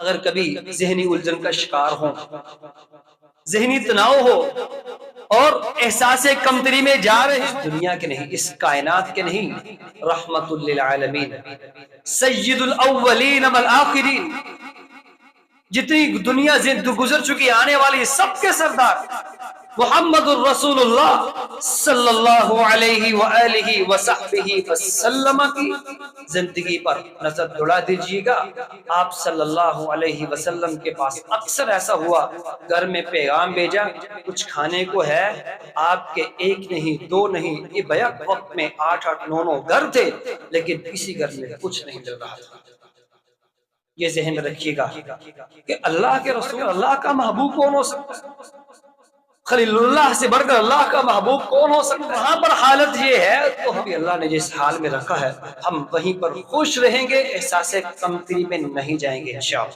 اگر کبھی ذہنی الجھن کا شکار ہو، ذہنی تناؤ ہو اور احساس کمتری میں جا رہے ہیں، دنیا کے نہیں، اس کائنات کے نہیں، رحمت للعالمین، سید الاولین والآخرین، جتنی دنیا گزر چکی آنے والی سب کے سردار محمد الرسول اللہ صلی اللہ علیہ وآلہ وصحبہ وسلم کی زندگی پر نظر دوڑا دیجیے گا۔ آپ صلی اللہ علیہ وسلم کے پاس اکثر ایسا ہوا، گھر میں پیغام بھیجا کچھ کھانے کو ہے، آپ کے ایک نہیں دو نہیں، یہ بیک وقت میں 8-9 گھر تھے، لیکن کسی گھر میں کچھ نہیں مل رہا تھا۔ یہ ذہن میں رکھیے گا کہ اللہ کے رسول، اللہ کا محبوب کون ہو سکتا ہے؟ خلیل اللہ سے بڑھ کر اللہ کا محبوب کون ہو سکتا ہے؟ وہاں پر حالت یہ ہے تو ہم اللہ نے جس حال میں رکھا ہے ہم وہیں پر خوش رہیں گے، احساس کمتری میں نہیں جائیں گے انشاءاللہ۔